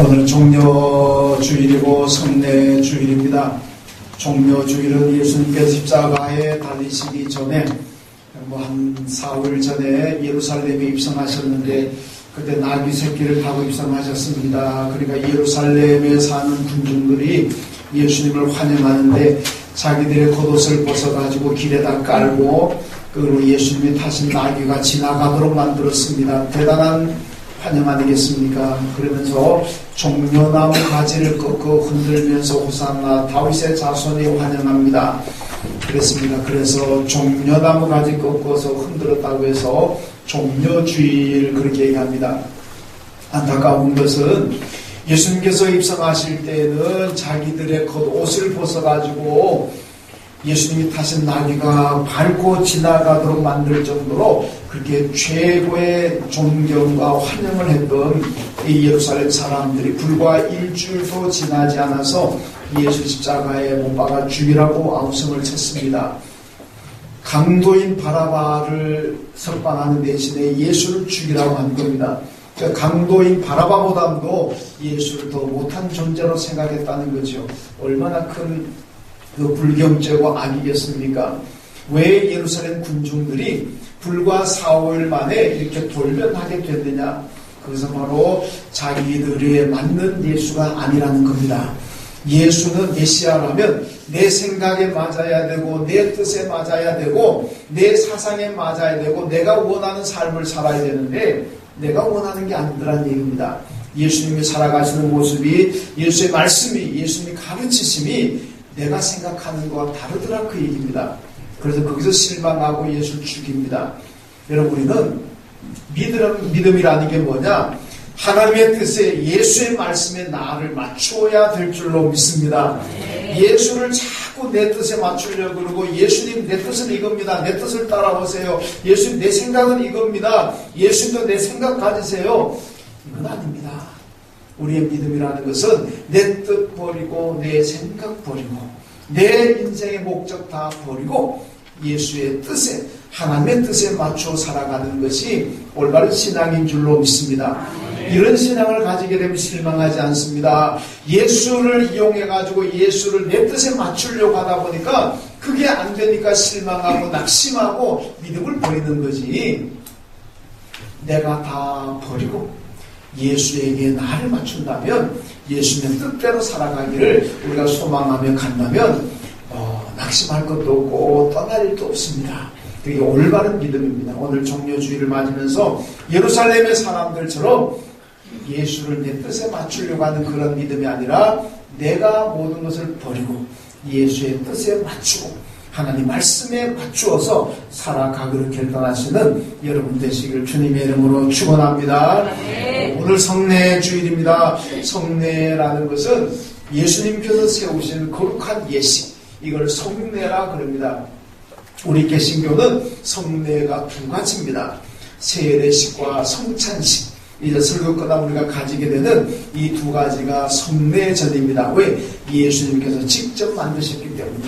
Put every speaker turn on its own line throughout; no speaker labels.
오늘 종려주일이고 성례주일입니다. 종려주일은 예수님께서 십자가에 달리시기 전에 한 4월 전에 예루살렘에 입성하셨는데 그때 나귀 새끼를 타고 입성하셨습니다. 그러니까 예루살렘에 사는 군중들이 예수님을 환영하는데 자기들의 겉옷을 벗어가지고 길에다 깔고 그리고 예수님이 타신 나귀가 지나가도록 만들었습니다. 대단한 환영 아니겠습니까? 그러면서 종려나무 가지를 꺾어 흔들면서 호산나 다윗의 자손이 환영합니다. 그랬습니다. 그래서 종려나무 가지 꺾어서 흔들었다고 해서 종려주일 그렇게 얘기합니다. 안타까운 것은 예수님께서 입성하실 때는 자기들의 겉옷을 벗어가지고 예수님이 타신 나귀가 밟고 지나가도록 만들 정도로 그렇게 최고의 존경과 환영을 했던 이 예루살렘 사람들이 불과 일주일도 지나지 않아서 예수 십자가에 못 박아 죽이라고 아우성을 쳤습니다. 강도인 바라바를 석방하는 대신에 예수를 죽이라고 한 겁니다. 강도인 바라바보다도 예수를 더 못한 존재로 생각했다는 거죠. 얼마나 큰 그 불경죄고 악이겠습니까? 왜 예루살렘 군중들이 불과 4월 만에 이렇게 돌변하게 됐느냐? 그것은 바로 자기들에 맞는 예수가 아니라는 겁니다. 예수는 메시아라면 내 생각에 맞아야 되고 내 뜻에 맞아야 되고 내 사상에 맞아야 되고 내가 원하는 삶을 살아야 되는데 내가 원하는 게 아니더란 얘기입니다. 예수님이 살아가시는 모습이 예수의 말씀이 예수님이 가르치심이 내가 생각하는 것과 다르더라 그 얘기입니다. 그래서 거기서 실망하고 예수를 죽입니다. 여러분 우리는 믿음이라는 게 뭐냐? 하나님의 뜻에 예수의 말씀에 나를 맞추어야 될 줄로 믿습니다. 예수를 자꾸 내 뜻에 맞추려고 그러고 예수님 내 뜻은 이겁니다. 내 뜻을 따라오세요. 예수님 내 생각은 이겁니다. 예수님도 내 생각 가지세요. 이건 아닙니다. 우리의 믿음이라는 것은 내 뜻 버리고 내 생각 버리고 내 인생의 목적 다 버리고 예수의 뜻에 하나님의 뜻에 맞춰 살아가는 것이 올바른 신앙인 줄로 믿습니다. 이런 신앙을 가지게 되면 실망하지 않습니다. 예수를 이용해가지고 예수를 내 뜻에 맞추려고 하다 보니까 그게 안 되니까 실망하고 낙심하고 믿음을 버리는 거지. 내가 다 버리고 예수에게 나를 맞춘다면 예수님의 뜻대로 살아가기를 우리가 소망하며 간다면 낙심할 것도 없고 떠날 일도 없습니다. 그게 올바른 믿음입니다. 오늘 종려주일을 맞으면서 예루살렘의 사람들처럼 예수를 내 뜻에 맞추려고 하는 그런 믿음이 아니라 내가 모든 것을 버리고 예수의 뜻에 맞추고 하나님 말씀에 맞추어서 살아가기를 결단하시는 여러분 되시길 주님의 이름으로 축원합니다. 오늘 성례주일입니다. 성례라는 것은 예수님께서 세우신 거룩한 예식, 이걸 성례라 그럽니다. 우리 개신교는 성례가 두 가지입니다. 세례식과 성찬식. 이제 설교 끝나면 우리가 가지게 되는 이 두 가지가 성례전입니다. 왜? 예수님께서 직접 만드셨기 때문에.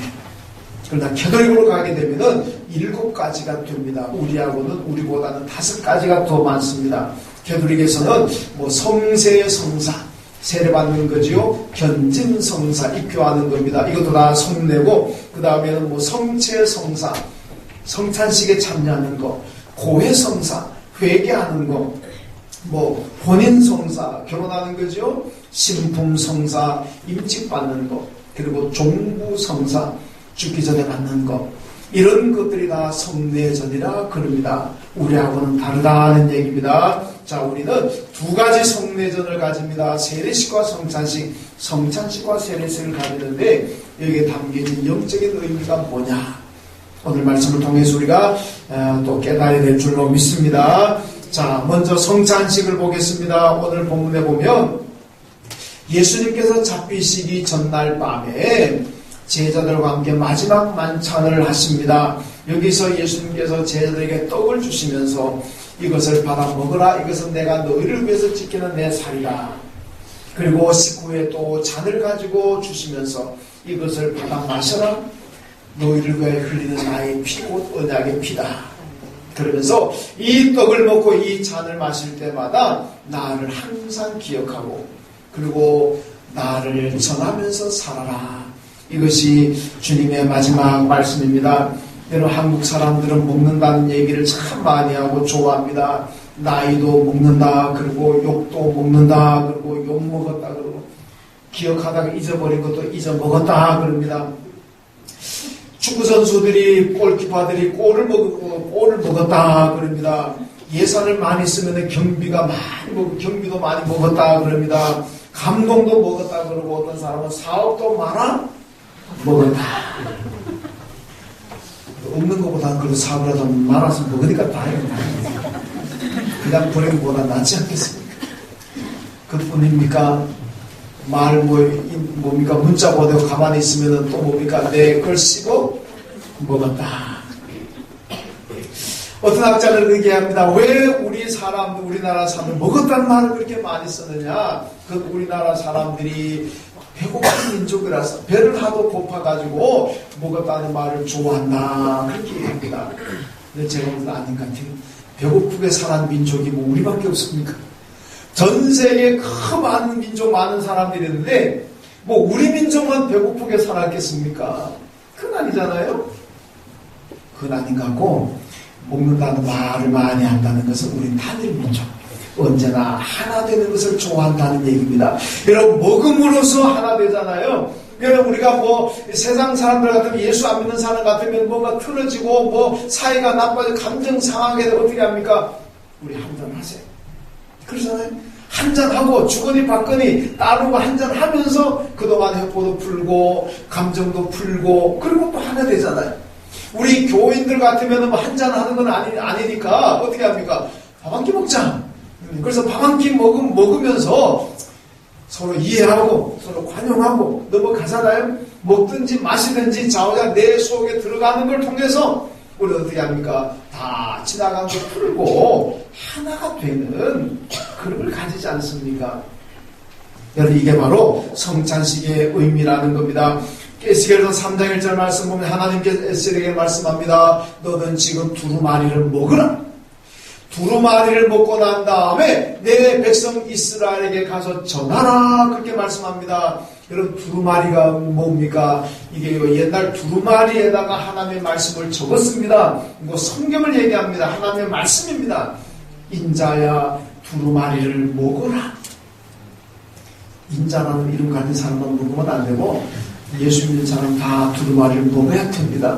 그러나 캐톨릭으로 가게 되면은 7가지가 됩니다. 우리보다는 5가지가 더 많습니다. 캐톨릭에서는 성세 성사, 세례받는 거지요. 견진 성사, 입교하는 겁니다. 이것도 다 성례고, 그 다음에는 성체 성사, 성찬식에 참여하는 거, 고해 성사, 회개하는 거, 본인 성사, 결혼하는 거죠. 신품 성사, 임직받는 거, 그리고 종부 성사, 죽기 전에 받는 것, 이런 것들이 다 성례전이라 그럽니다. 우리하고는 다르다는 얘기입니다. 자, 우리는 2가지 성례전을 가집니다. 세례식과 성찬식, 성찬식과 세례식을 가지는데 여기에 담겨진 영적인 의미가 뭐냐? 오늘 말씀을 통해서 우리가 또 깨달아야 될 줄로 믿습니다. 자, 먼저 성찬식을 보겠습니다. 오늘 본문에 보면 예수님께서 잡히시기 전날 밤에 제자들과 함께 마지막 만찬을 하십니다. 여기서 예수님께서 제자들에게 떡을 주시면서 이것을 받아 먹으라. 이것은 내가 너희를 위해서 지키는 내 살이다. 그리고 식후에 또 잔을 가지고 주시면서 이것을 받아 마셔라. 너희를 위해 흘리는 나의 피, 곧 언약의 피다. 그러면서 이 떡을 먹고 이 잔을 마실 때마다 나를 항상 기억하고 그리고 나를 전하면서 살아라. 이것이 주님의 마지막 말씀입니다. 여러분, 한국 사람들은 먹는다는 얘기를 참 많이 하고 좋아합니다. 나이도 먹는다, 그리고 욕도 먹는다, 그리고 욕 먹었다, 그러고 기억하다가 잊어버린 것도 잊어먹었다 그럽니다. 축구 선수들이, 골키퍼들이 골을 먹었다 그럽니다. 예산을 많이 쓰면 경비가 많이 먹고 경비도 많이 먹었다 그럽니다. 감동도 먹었다 그러고 어떤 사람은 사업도 많아 먹었다. 없는 것보다는 그래도 사업이라도 많아서 먹으니까 다행이다. 그냥 불행보다 낫지 않겠습니까? 그뿐입니까? 뭡니까? 문자 보내고 가만히 있으면 또 뭡니까? 내 걸 씹어 먹었다. 어떤 학자는 얘기합니다. 왜 우리나라 사람들 먹었다는 말을 그렇게 많이 쓰느냐? 그 우리나라 사람들이 배고픈 민족이라서 배를 하도 고파가지고 먹었다는 말을 좋아한다. 그렇게 얘기합니다. 근데 제가 보기에는 아닌 것 같아요. 배고프게 살아난 민족이 뭐 우리밖에 없습니까? 전 세계에 그 많은 민족, 많은 사람들이 있는데 뭐 우리 민족만 배고프게 살았겠습니까? 그건 아니잖아요. 그건 아닌 것 같고, 먹는다는 말을 많이 한다는 것은 우리 단일 민족, 언제나 하나 되는 것을 좋아한다는 얘기입니다. 여러분, 먹음으로써 하나 되잖아요. 여러분, 우리가 뭐 세상 사람들 같으면, 예수 안 믿는 사람 같으면 뭔가 틀어지고 뭐 사이가 나빠져 감정 상하게 되면 어떻게 합니까? 우리 한잔 하세요. 그러잖아요. 한잔하고 주거니 받거니 따르고 한잔하면서 그동안 혁보도 풀고 감정도 풀고 그리고 또 하나 되잖아요. 우리 교인들 같으면 뭐 한잔하는 건 아니니까 어떻게 합니까? 밥 한 끼 먹자. 그래서 밥 한 끼 먹으면서 서로 이해하고 서로 관용하고 넘어가잖아요. 먹든지 마시든지 자오자 내 속에 들어가는 걸 통해서 우리 어떻게 합니까? 다 지나간 거 풀고 하나가 되는 그런 걸 가지지 않습니까? 여러분, 이게 바로 성찬식의 의미라는 겁니다. 에스겔서 3장 1절 말씀 보면 하나님께서 에스겔에게 말씀합니다. 너는 지금 두루마리를 먹으라. 두루마리를 먹고 난 다음에 내 백성 이스라엘에게 가서 전하라. 그렇게 말씀합니다. 여러분, 두루마리가 뭡니까? 이게 옛날 두루마리에다가 하나님의 말씀을 적었습니다. 이거 성경을 얘기합니다. 하나님의 말씀입니다. 인자야 두루마리를 먹어라. 인자라는 이름 가진 사람만 먹으면 안 되고 예수 믿는 사람 다 두루마리를 먹어야 됩니다.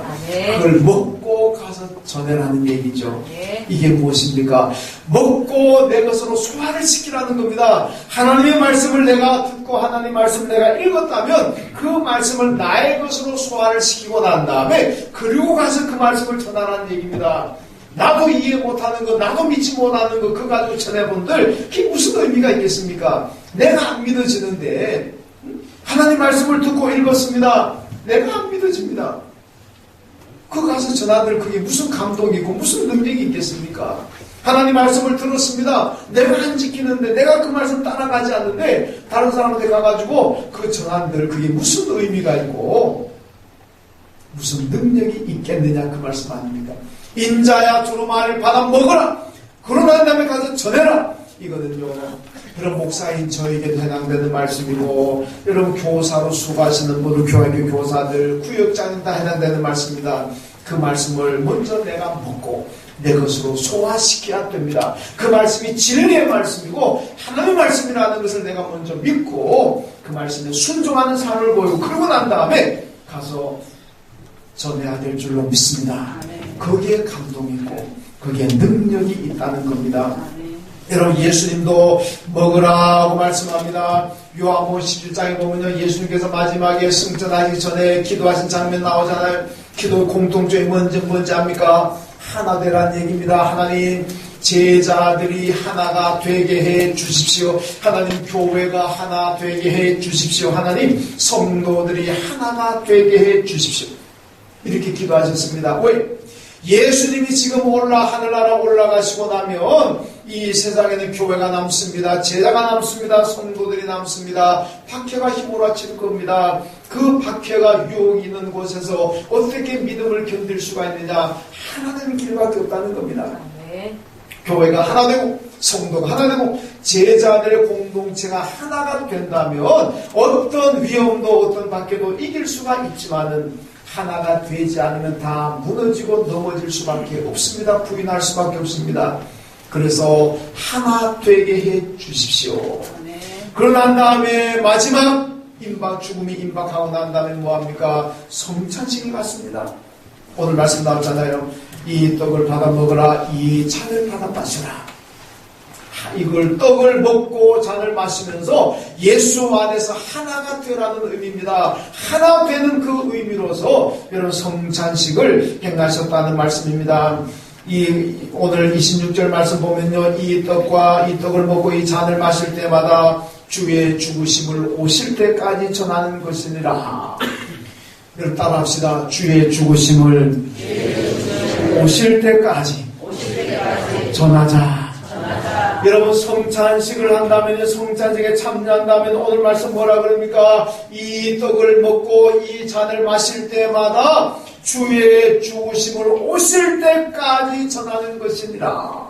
그걸 먹고 가서 전해라는 얘기죠. 이게 무엇입니까? 먹고 내 것으로 소화를 시키라는 겁니다. 하나님의 말씀을 내가 듣고 하나님의 말씀을 내가 읽었다면 그 말씀을 나의 것으로 소화를 시키고 난 다음에 그리고 가서 그 말씀을 전하라는 얘기입니다. 나도 이해 못하는 거, 나도 믿지 못하는 거, 그거 가지고 전해본들 그게 무슨 의미가 있겠습니까? 내가 안 믿어지는데 하나님 말씀을 듣고 읽었습니다. 내가 안 믿어집니다. 그거 가서 전하들 그게 무슨 감동이 있고 무슨 능력이 있겠습니까? 하나님 말씀을 들었습니다. 내가 안 지키는데 내가 그 말씀 따라가지 않는데 다른 사람한테 가가지고 그 전한들 그게 무슨 의미가 있고 무슨 능력이 있겠느냐 그 말씀 아닙니까? 인자야 두루마리를 받아 먹어라. 그러고 난 다음에 가서 전해라. 이거는요, 여러분 목사인 저에게도 해당되는 말씀이고 여러분 교사로 수고하시는 모든 교회교 교사들 구역장님 다 해당되는 말씀입니다. 그 말씀을 먼저 내가 먹고 내 것으로 소화시켜야 됩니다. 그 말씀이 진리의 말씀이고 하나님의 말씀이라는 것을 내가 먼저 믿고 그 말씀에 순종하는 삶을 보이고 그러고 난 다음에 가서 전해야 될 줄로 믿습니다. 거기에 감동이 있고 거기에 능력이 있다는 겁니다. 여러분 예수님도 먹으라고 말씀합니다. 요한복음 17장에 보면요, 예수님께서 마지막에 승천하기 전에 기도하신 장면 나오잖아요. 기도 공통점이 뭔지 압니까? 하나 되라는 얘기입니다. 하나님 제자들이 하나가 되게 해 주십시오. 하나님 교회가 하나 되게 해 주십시오. 하나님 성도들이 하나가 되게 해 주십시오. 이렇게 기도하셨습니다. 왜? 예수님이 지금 하늘나라 올라가시고 나면 이 세상에는 교회가 남습니다. 제자가 남습니다. 성도들이 남습니다. 박해가 휘몰아칠 겁니다. 그 박해가 유혹이 있는 곳에서 어떻게 믿음을 견딜 수가 있느냐? 하나 되는 길밖에 없다는 겁니다. 교회가 하나 되고 성도가 하나 되고 제자들의 공동체가 하나가 된다면 어떤 위험도 어떤 밖에도 이길 수가 있지만은 하나가 되지 않으면 다 무너지고 넘어질 수밖에 없습니다. 부인할 수밖에 없습니다. 그래서 하나 되게 해 주십시오. 그러고 난 다음에 마지막 죽음이 임박하고 난 다음에 뭐합니까? 성찬식이 갔습니다. 오늘 말씀 나왔잖아요. 이 떡을 받아 먹으라, 이 잔을 받아 마시라. 이걸 떡을 먹고 잔을 마시면서 예수 안에서 하나가 되라는 의미입니다. 하나 되는 그 의미로서 여러분 성찬식을 행하셨다는 말씀입니다. 오늘 26절 말씀 보면요, 이 떡을 먹고 이 잔을 마실 때마다 주의 죽으심을 오실 때까지 전하는 것이니라. 여러분 따라합시다. 주의 죽으심을 오실 때까지 전하자. 여러분 성찬식을 한다면, 성찬식에 참여한다면 오늘 말씀 뭐라 그럽니까? 이 떡을 먹고 이 잔을 마실 때마다 주의 죽으심을 오실 때까지 전하는 것이니라.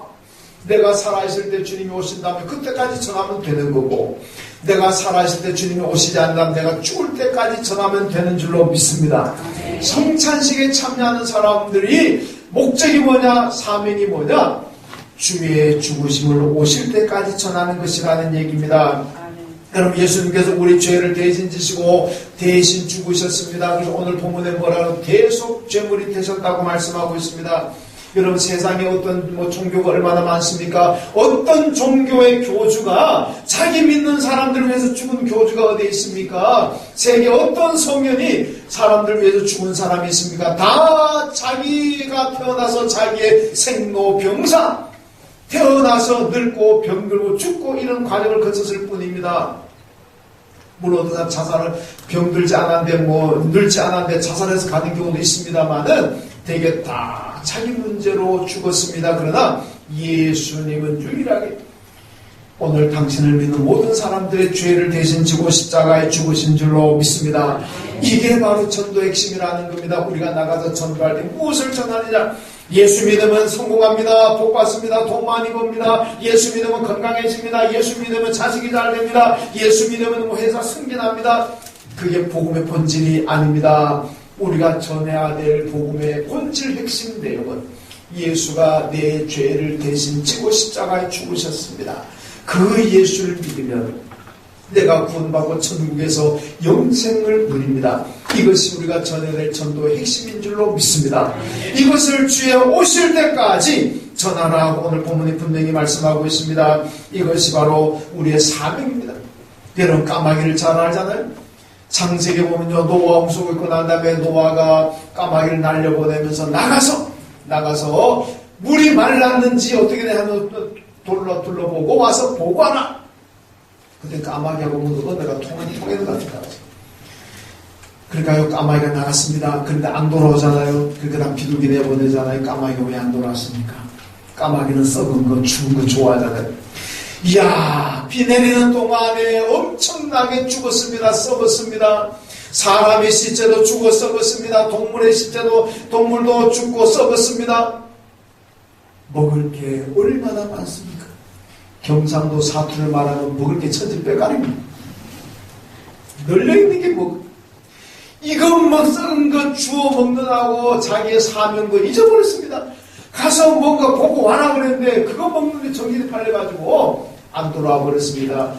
내가 살아있을 때 주님이 오신다면 그때까지 전하면 되는 거고, 내가 살아있을 때 주님이 오시지 않는다면 내가 죽을 때까지 전하면 되는 줄로 믿습니다. 성찬식에 참여하는 사람들이 목적이 뭐냐? 사명이 뭐냐? 주의 죽으심을 오실 때까지 전하는 것이라는 얘기입니다. 여러분 예수님께서 우리 죄를 대신 지시고 대신 죽으셨습니다. 그래서 오늘 본문에 뭐라고 대속 죄물이 되셨다고 말씀하고 있습니다. 여러분 세상에 어떤 종교가 얼마나 많습니까? 어떤 종교의 교주가 자기 믿는 사람들을 위해서 죽은 교주가 어디 있습니까? 세계 어떤 성현이 사람들을 위해서 죽은 사람이 있습니까? 다 자기가 태어나서 자기의 생로병사, 태어나서 늙고 병들고 죽고 이런 과정을 거쳤을 뿐입니다. 물론 어떤 자살을 병들지 않았는데 늙지 않았는데 자살해서 가는 경우도 있습니다만은 되게 다 자기 문제로 죽었습니다. 그러나 예수님은 유일하게 오늘 당신을 믿는 모든 사람들의 죄를 대신 지고 십자가에 죽으신 줄로 믿습니다. 이게 바로 전도의 핵심이라는 겁니다. 우리가 나가서 전도할 때 무엇을 전하느냐? 예수 믿으면 성공합니다. 복 받습니다. 돈 많이 법니다. 예수 믿으면 건강해집니다. 예수 믿으면 자식이 잘 됩니다. 예수 믿으면 회사 승진합니다. 그게 복음의 본질이 아닙니다. 우리가 전해야 될 복음의 본질 핵심 내용은 예수가 내 죄를 대신 지고 십자가에 죽으셨습니다. 그 예수를 믿으면 내가 구원받고 천국에서 영생을 누립니다. 이것이 우리가 전해야 될 전도의 핵심인 줄로 믿습니다. 이것을 주의 오실 때까지 전하라고 오늘 본문이 분명히 말씀하고 있습니다. 이것이 바로 우리의 사명입니다. 여러분 까마귀를 잘 알잖아요. 창세기에 보면요, 노아 홍수 있고 난 다음에 노아가 까마귀를 날려보내면서 나가서 물이 말랐는지 어떻게 되냐면 둘러보고 와서 보고하라. 그때 까마귀하고 묻어도 내가 통에는 같다. 그러니까요, 까마귀가 나갔습니다. 그런데 안 돌아오잖아요. 그러니까 비둘기 내보내잖아요. 까마귀가 왜 안 돌아왔습니까? 까마귀는 썩은 거, 죽은 거 좋아하잖아요. 이야, 비 내리는 동안에 엄청나게 죽었습니다. 썩었습니다. 사람의 시체도 죽어 썩었습니다. 동물의 시체도, 동물도 죽고 썩었습니다. 먹을 게 얼마나 많습니까? 경상도 사투를 말하면 먹을 게 천지빼가리입니다. 널려있는 게 이것 썩은 것 주워 먹느라고 자기의 사명도 잊어버렸습니다. 가서 뭔가 보고 와라 그랬는데 그거 먹는데 정신이 팔려가지고 안 돌아와 버렸습니다.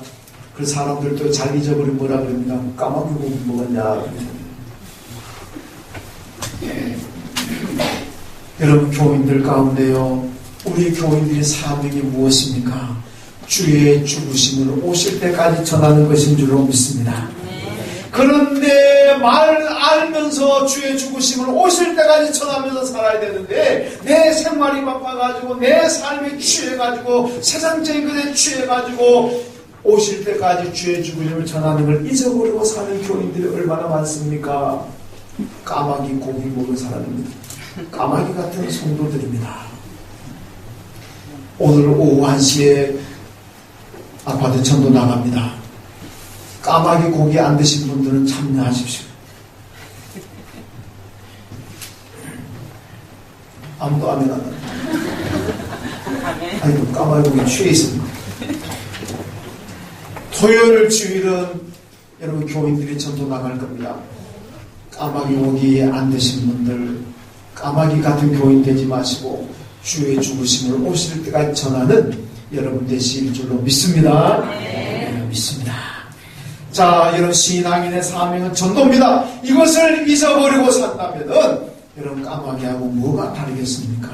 그 사람들도 잘 잊어버린 뭐라 그럽니다. 까마귀 고기 먹었냐. 여러분 교인들 가운데요, 우리 교인들의 사명이 무엇입니까? 주의 죽으심을 오실 때까지 전하는 것인 줄로 믿습니다. 그런데 알면서 주의 죽으심을 오실 때까지 전하면서 살아야 되는데 내 생활이 바빠가지고 내 삶에 취해가지고 세상적인 것에 취해가지고 오실 때까지 주의 죽으심을 전하는 걸 잊어버리고 사는 교인들이 얼마나 많습니까? 까마귀 고기 먹은 사람입니다. 까마귀 같은 성도들입니다. 오늘 오후 1시에 아파트 전도 나갑니다. 까마귀 고기 안 드신 분들은 참여하십시오. 아무도 아멘 안 합니다. 아니, 까마귀 취해 있습니다. 토요일 주일은 여러분 교인들이 전도 나갈 겁니다. 까마귀 오기 안 되신 분들, 까마귀 같은 교인 되지 마시고 주의 죽으심을 오실 때까지 전하는 여러분 되실 줄로 믿습니다. 네, 믿습니다. 자, 여러분 신앙인의 사명은 전도입니다. 이것을 잊어버리고 산다면은 여러분 까마귀하고 뭐가 다르겠습니까?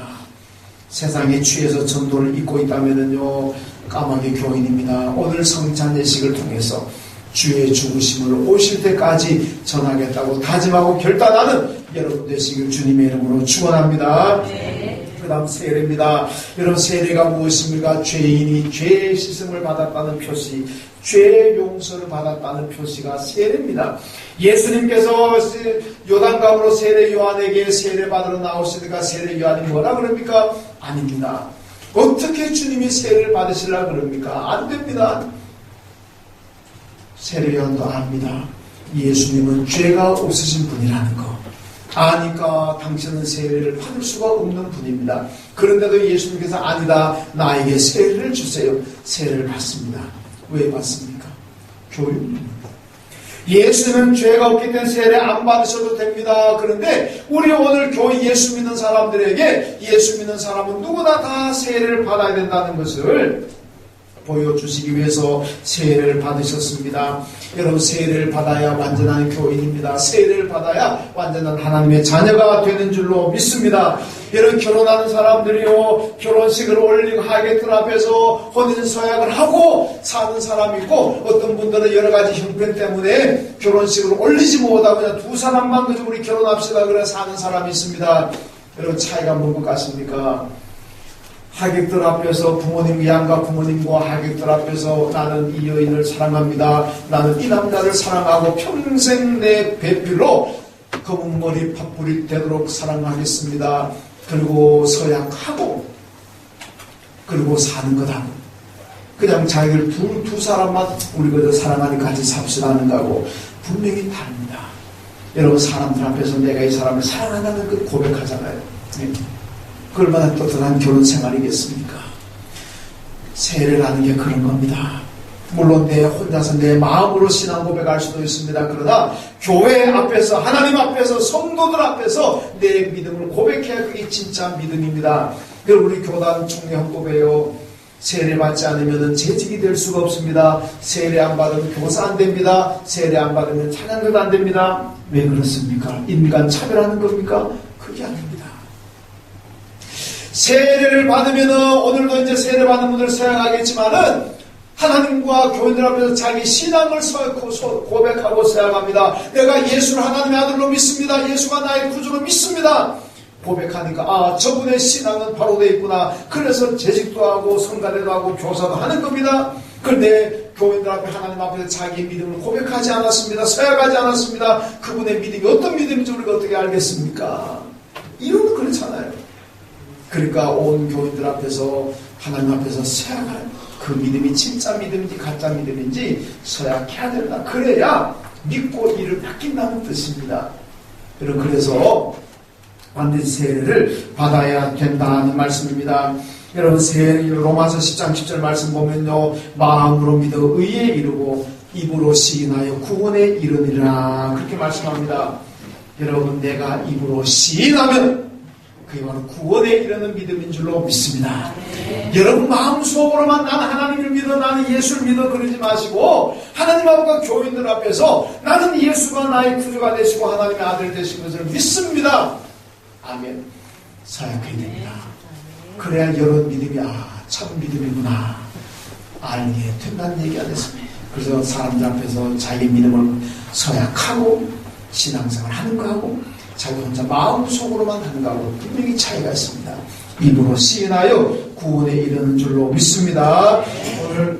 세상에 취해서 전도를 잊고 있다면은요 까마귀 교인입니다. 오늘 성찬 예식을 통해서 주의 죽으심을 오실 때까지 전하겠다고 다짐하고 결단하는 여러분 되시길 주님의 이름으로 축원합니다. 그 다음 세례입니다. 여러분 세례가 무엇입니까? 죄인이 죄의 씻음을 받았다는 표시, 죄 용서를 받았다는 표시가 세례입니다. 예수님께서 요단강으로 세례 요한에게 세례 받으러 나오시니까 세례 요한이 뭐라 그럽니까? 아닙니다. 어떻게 주님이 세례를 받으시려고 그럽니까? 안 됩니다. 세례 요한도 압니다. 예수님은 죄가 없으신 분이라는 거 아니까 당신은 세례를 받을 수가 없는 분입니다. 그런데도 예수님께서 아니다, 나에게 세례를 주세요. 세례를 받습니다. 왜 받습니까? 교육입니다. 예수님은 죄가 없기 때문에 세례 안 받으셔도 됩니다. 그런데 우리 오늘 교회 예수 믿는 사람들에게 예수 믿는 사람은 누구나 다 세례를 받아야 된다는 것을 보여주시기 위해서 세례를 받으셨습니다. 여러분 세례를 받아야 완전한 교인입니다. 세례를 받아야 완전한 하나님의 자녀가 되는 줄로 믿습니다. 여러분 결혼하는 사람들이요 결혼식을 올리고 하객들 앞에서 혼인 서약을 하고 사는 사람이 있고 어떤 분들은 여러 가지 형편 때문에 결혼식을 올리지 못하고 그냥 두 사람만 그저 우리 결혼합시다 그래 사는 사람이 있습니다. 여러분 차이가 뭔 것 같습니까? 하객들 앞에서 부모님 양가 부모님과 하객들 앞에서 나는 이 여인을 사랑합니다. 나는 이 남자를 사랑하고 평생 내 배필로 검은 머리 팥불이 되도록 사랑하겠습니다. 그리고 서약하고 그리고 사는 거다. 그냥 자기를 두 사람만 우리 그저 사랑하니 같이 삽시다 하는 거하고 분명히 다릅니다. 여러분 사람들 앞에서 내가 이 사람을 사랑한다는 그 고백하잖아요. 그 얼마나 떳떳한 결혼 생활이겠습니까? 세례라는 게 그런 겁니다. 물론 내 혼자서 내 마음으로 신앙 고백할 수도 있습니다. 그러나 교회 앞에서 하나님 앞에서 성도들 앞에서 내 믿음을 고백해야 그게 진짜 믿음입니다. 그리고 우리 교단 총회 헌법에요. 세례 받지 않으면 재직이 될 수가 없습니다. 세례 안 받으면 교사 안 됩니다. 세례 안 받으면 찬양도 안 됩니다. 왜 그렇습니까? 인간 차별하는 겁니까? 그게 아닙니다. 세례를 받으면 오늘도 이제 세례 받은 분들 서약하겠지만은 하나님과 교인들 앞에서 자기 신앙을 고백하고 서약합니다. 내가 예수를 하나님의 아들로 믿습니다. 예수가 나의 구주로 믿습니다. 고백하니까 저분의 신앙은 바로 돼 있구나. 그래서 재직도 하고 성가대도 하고 교사도 하는 겁니다. 그런데 교인들 앞에 하나님 앞에서 자기의 믿음을 고백하지 않았습니다. 서약하지 않았습니다. 그분의 믿음이 어떤 믿음인지 우리가 어떻게 알겠습니까? 이유는 그렇잖아요. 그러니까 온 교인들 앞에서 하나님 앞에서 서약할 그 믿음이 진짜 믿음인지 가짜 믿음인지 서약해야 된다. 그래야 믿고 이를 맡긴다는 뜻입니다. 여러분 그래서 반드시 세례를 받아야 된다는 말씀입니다. 여러분 로마서 10장 10절 말씀 보면요 마음으로 믿어 의에 이르고 입으로 시인하여 구원에 이르니라 그렇게 말씀합니다. 여러분 내가 입으로 시인하면 그게 바로 구원에 이르는 믿음인 줄로 믿습니다. 여러분 마음속으로만 나는 하나님을 믿어 나는 예수를 믿어 그러지 마시고 하나님 앞과 교인들 앞에서 나는 예수가 나의 구주가 되시고 하나님의 아들 되신 것을 믿습니다. 아멘. 서약해야 됩니다. 그래야 여러분 믿음이 참 믿음이구나 알게 된다는 얘기가 됐습니다. 그래서 사람들 앞에서 자기 믿음을 서약하고 신앙생활 하는 거하고 자기 혼자 마음속으로만 하는 거하고 분명히 차이가 있습니다. 입으로 시인하여 구원에 이르는 줄로 믿습니다. 오늘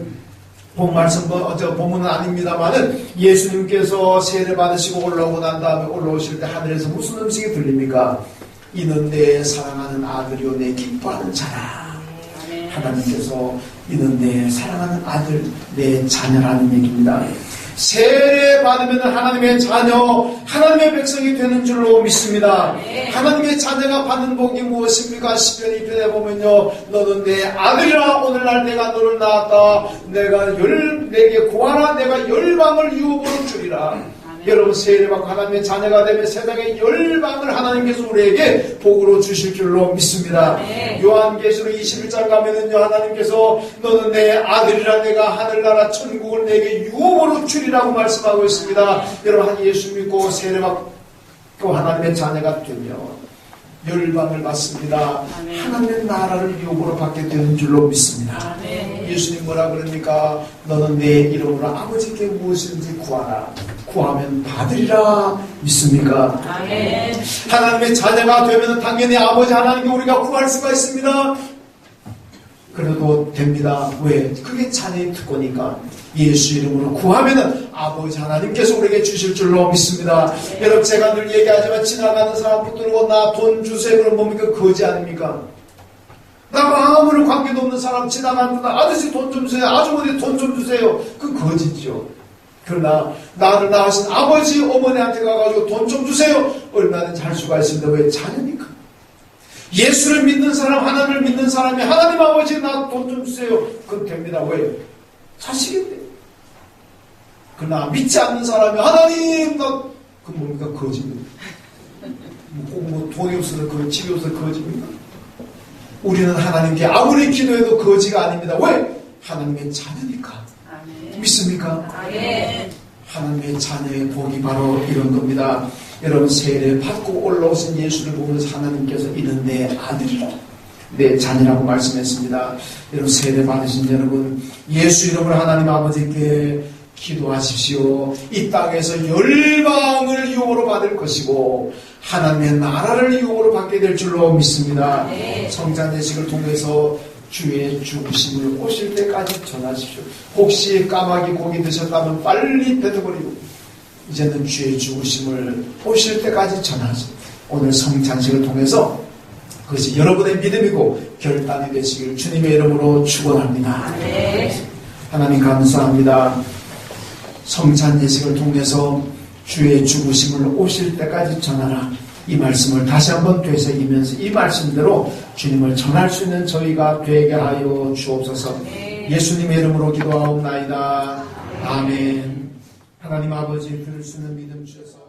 본 말씀, 본문은 아닙니다만은 예수님께서 세례 받으시고 올라오고 난 다음에 올라오실 때 하늘에서 무슨 음식이 들립니까? 이는 내 사랑하는 아들이요 내 기뻐하는 자라. 하나님께서 이는 내 사랑하는 아들, 내 자녀라는 얘기입니다. 세례 받으면 하나님의 자녀, 하나님의 백성이 되는 줄로 믿습니다. 하나님의 자녀가 받는 복이 무엇입니까? 시편 2편에 보면요, 너는 내 아들이라. 오늘날 내가 너를 낳았다. 내게 구하라. 내가 열방을 유업으로 주리라. 여러분, 세례받고 하나님의 자녀가 되면 세상의 열방을 하나님께서 우리에게 복으로 주실 줄로 믿습니다. 요한계시록 21장 가면은요, 하나님께서 너는 내 아들이라. 내가 하늘나라 천국을 내게 유업으로 주리라고 말씀하고 있습니다. 여러분, 예수 믿고 세례받고 하나님의 자녀가 되면 열방을 받습니다. 하나님의 나라를 유업으로 받게 되는 줄로 믿습니다. 예수님 뭐라 그럽니까? 너는 내 이름으로 아버지께 무엇이든지 구하라. 구하면 받으리라. 믿습니까? 하나님의 자녀가 되면 당연히 아버지 하나님께 우리가 구할 수가 있습니다. 그래도 됩니다. 왜? 그게 자녀의 특권이니까. 예수 이름으로 구하면은 아버지 하나님께서 우리에게 주실 줄로 믿습니다. 여러분, 제가 늘 얘기하지만 지나가는 사람 붙들고 나 돈 주세요. 그럼 뭡니까? 거지 아닙니까? 나와 아무런 관계도 없는 사람 지나가는 분, 아저씨 돈 좀 주세요. 아주머니 돈 좀 주세요. 그건 거짓죠. 그러나 나를 낳으신 아버지 어머니한테 가가지고 돈 좀 주세요. 얼마든지 할 수가 있습니다. 왜? 자녀니까. 예수를 믿는 사람, 하나님을 믿는 사람이 하나님 아버지 나 돈 좀 주세요. 그건 됩니다. 왜? 자식인데. 그러나 믿지 않는 사람이 하나님 나 그건 뭡니까? 거짓입니다. 꼭 돈이 없어서 집이 없어서 거짓입니다. 우리는 하나님께 아무리 기도해도 거지가 아닙니다. 왜? 하나님의 자녀니까. 믿습니까? 하나님의 자녀의 복이 바로 이런 겁니다. 여러분, 세례 받고 올라오신 예수를 보면서 하나님께서 이는 내 아들이라, 내 자녀라고 말씀했습니다. 여러분, 세례 받으신 여러분, 예수 이름으로 하나님 아버지께 기도하십시오. 이 땅에서 열방을 유업으로 받을 것이고 하나님의 나라를 유업으로 받게 될 줄로 믿습니다. 성찬 예식을 통해서 주의 죽으심을 오실 때까지 전하십시오. 혹시 까마귀 고기 드셨다면 빨리 뱉어버리고 이제는 주의 죽으심을 오실 때까지 전하십시오. 오늘 성찬식을 통해서 그것이 여러분의 믿음이고 결단이 되시길 주님의 이름으로 축원합니다. 하나님 감사합니다. 성찬 예식을 통해서 주의 죽으심을 오실 때까지 전하라. 이 말씀을 다시 한번 되새기면서 이 말씀대로 주님을 전할 수 있는 저희가 되게 하여 주옵소서. 예수님의 이름으로 기도하옵나이다. 아멘. 하나님 아버지 들을 수 있는 믿음 주셔서